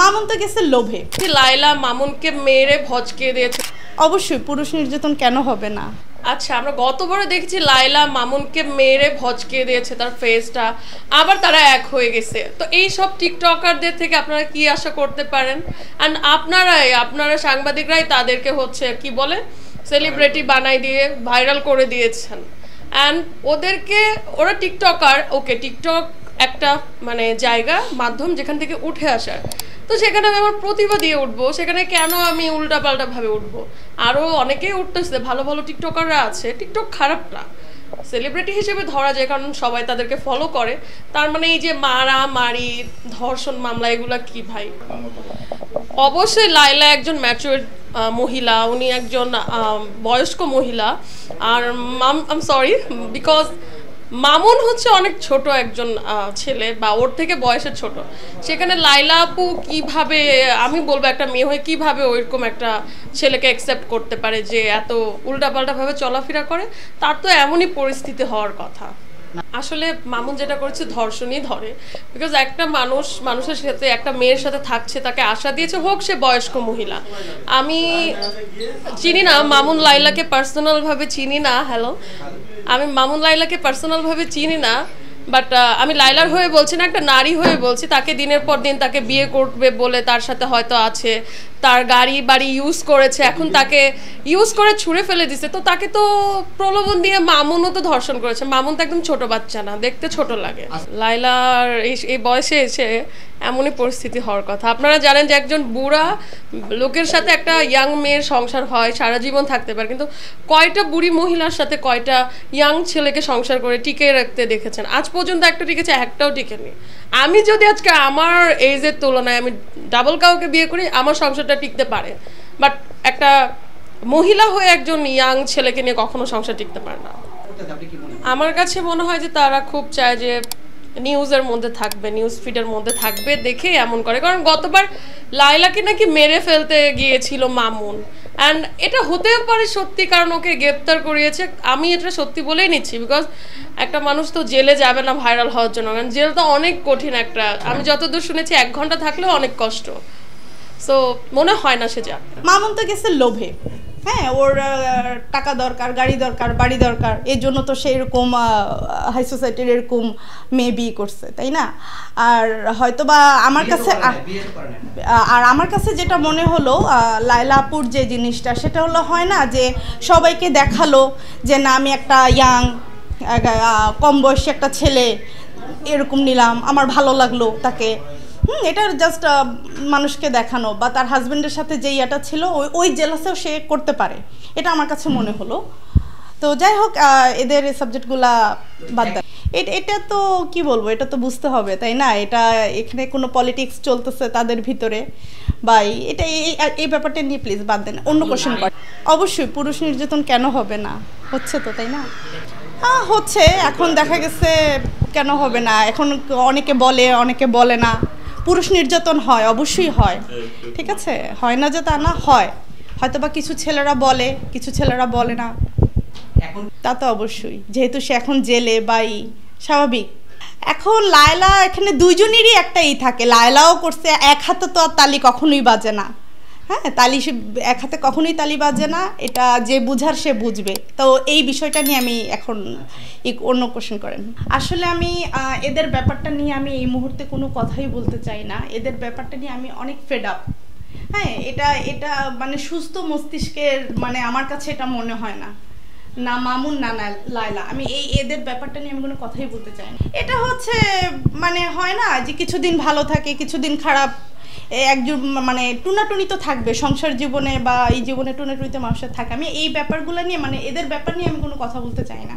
মামুন তো গেছে লোভে। লাইলা মামুনকে মেরে ভজকে দিয়েছে। অবশ্যই পুরুষ নির্যাতন কেন হবে না। আচ্ছা, আমরা গতবারে দেখেছি লাইলা মামুনকে মেরে ভজকে দিয়েছে তার ফেসটা, আবার তারা এক হয়ে গেছে। তো এই সব টিকটকারদের থেকে আপনারা কি আশা করতে পারেন? অ্যান্ড আপনারা সাংবাদিকরাই তাদেরকে হচ্ছে কি বলে সেলিব্রিটি বানাই দিয়ে ভাইরাল করে দিয়েছেন। অ্যান্ড ওরা টিকটকার, ওকে, টিকটক একটা মানে জায়গা, মাধ্যম যেখান থেকে উঠে আসার। তো সেখানে আমি আমার প্রতিভা দিয়ে উঠবো, সেখানে কেন আমি উল্টাপাল্টা ভাবে উঠবো? আরও অনেকেই উঠতেছে, ভালো ভালো টিকটকাররা আছে। টিকটক খারাপ না, সেলিব্রিটি হিসেবে ধরা যায়, কারণ সবাই তাদেরকে ফলো করে। তার মানে এই যে মারামারি, ধর্ষণ মামলা, এগুলা কি ভাই? অবশ্যই লাইলা একজন ম্যাচিউর মহিলা, উনি একজন বয়স্ক মহিলা। আর আম সরি বিকজ মামুন হচ্ছে অনেক ছোট একজন ছেলে, বা ওর থেকে বয়সে ছোট। সেখানে লাইলা আপু কিভাবে, আমি বলবো একটা মেয়ে হয়ে কিভাবে ওইরকম একটা ছেলেকে অ্যাকসেপ্ট করতে পারে যে এত উল্টাপাল্টাভাবে চলাফেরা করে? তার তো এমনই পরিস্থিতি হওয়ার কথা। আসলে মামুন যেটা করেছে ধর্ষণই ধরে, বিকজ একটা মানুষের সাথে, একটা মেয়ের সাথে থাকছে, তাকে আশা দিয়েছে, হোক সে বয়স্ক মহিলা। আমি চিনি না মামুন লাইলাকে পার্সোনালভাবে চিনি না। হ্যালো, আমি মামুন লাইলাকে পার্সোনালভাবে চিনি না, বাট আমি লাইলার হয়ে বলছি না, একটা নারী হয়ে বলছি। তাকে দিনের পর দিন তাকে বিয়ে করবে বলে তার সাথে হয়তো আছে, তার গাড়ি বাড়ি ইউজ করেছে, এখন তাকে ইউজ করে ছুঁড়ে ফেলে দিছে। তো তাকে তো প্রলোভন দিয়ে মামুনও তো ধর্ষণ করেছে। মামুন তো একদম ছোট বাচ্চা না, দেখতে ছোট লাগে। লাইলার এই বয়সে এসে এমনই পরিস্থিতি হওয়ার কথা। আপনারা জানেন যে একজন বুড়া লোকের সাথে একটা ইয়াং মেয়ের সংসার হয়, সারা জীবন থাকতে পারে, কিন্তু কয়টা বুড়ি মহিলার সাথে কয়টা ইয়াং ছেলেকে সংসার করে টিকে রাখতে দেখেছেন? আজ পর্যন্ত একটা টিকেছে, একটাও টিকেনি। আমি যদি আজকে আমার এজের তুলনায় আমি ডাবল কাউকে বিয়ে করি, আমার সংসারটা টিকতে পারে, বাট একটা মহিলা হয়ে একজন ইয়াং ছেলেকে নিয়ে কখনো সংসার টিকতে পারে না। আমার কাছে মনে হয় যে তারা খুব চায় যে নিউজের মধ্যে থাকবে, নিউজ ফিডের মধ্যে থাকবে, দেখে এমন করে। কারণ গতবার লাইলাকে নাকি মেরে ফেলতে গিয়েছিল মামুন, অ্যান্ড এটা হতেও পারে সত্যি, কারণ ওকে গ্রেপ্তার করিয়েছে। আমি এটা সত্যি বলেই নিচ্ছি, বিকজ একটা মানুষ তো জেলে যাবে না ভাইরাল হওয়ার জন্য, কারণ জেল তো অনেক কঠিন একটা, আমি যতদূর শুনেছি 1 ঘন্টা থাকলেও অনেক কষ্ট। সো মনে হয় না সে যাবে। মামুন তো গেছে লোভে। হ্যাঁ, ওর টাকা দরকার, গাড়ি দরকার, বাড়ি দরকার, এই জন্য তো সে এরকম হাই সোসাইটির এরকম মেয়ে বিয়ে করছে, তাই না? আর হয়তো বা আমার কাছে যেটা মনে হলো লাইলা আপুর যে জিনিসটা, সেটা হলো হয় না যে সবাইকে দেখালো যে না আমি একটা ইয়াং কম বয়সী একটা ছেলে এরকম নিলাম, আমার ভালো লাগলো তাকে। এটা জাস্ট মানুষকে দেখানো, বা তার হাজব্যান্ডের সাথে যে ইয়াটা ছিল ওই জেলাসেও সে করতে পারে, এটা আমার কাছে মনে হলো। তো যাই হোক, এদের এই সাবজেক্টগুলা বাদ দেয়। এটা তো কি বলবো, এটা তো বুঝতে হবে, তাই না? এটা এখানে কোনো পলিটিক্স চলতেছে তাদের ভিতরে, বা এটা এই ব্যাপারটা নিয়ে প্লিজ বাদ দেন, অন্য কোশ্চেন করে। অবশ্যই পুরুষ নির্যাতন কেন হবে না, হচ্ছে তো, তাই না? হচ্ছে, এখন দেখা গেছে কেন হবে না। এখন অনেকে বলে, অনেকে বলে না। পুরুষ নির্যাতন হয়, অবশ্যই হয়, ঠিক আছে, হয় না যে তা না, হয়। হয়তো বা কিছু ছেলেরা বলে, কিছু ছেলেরা বলে না, তা তো অবশ্যই, যেহেতু সে এখন জেলে, বাই স্বাভাবিক। এখন লায়লা এখানে দুইজনেরই একটা থাকে, লায়লাও করছে, এক হাতে তো আর তালি কখনোই বাজে না। হ্যাঁ, তালি এক হাতে কখনোই তালি বাজে না, এটা যে বুঝার সে বুঝবে। তো এই বিষয়টা নিয়ে আমি এখন অন্য কোশ্চেন করেন। আসলে আমি এদের ব্যাপারটা নিয়ে আমি এই মুহূর্তে কোনো কথাই বলতে চাই না। এদের ব্যাপারটা নিয়ে আমি অনেক ফেড আপ। হ্যাঁ, এটা মানে সুস্থ মস্তিষ্কের, মানে আমার কাছে এটা মনে হয় না। না মামুন না লায়লা, আমি এদের ব্যাপারটা নিয়ে আমি কোনো কথাই বলতে চাই না। এটা হচ্ছে মানে হয় না যে কিছুদিন ভালো থাকে, কিছুদিন খারাপ, একজন মানে টুনাটুনি তো থাকবে সংসার জীবনে, বা এই জীবনে টুনাটুনিতে মানুষের থাকে। আমি এই ব্যাপারগুলো নিয়ে, মানে এদের ব্যাপার নিয়ে আমি কোনো কথা বলতে চাই না।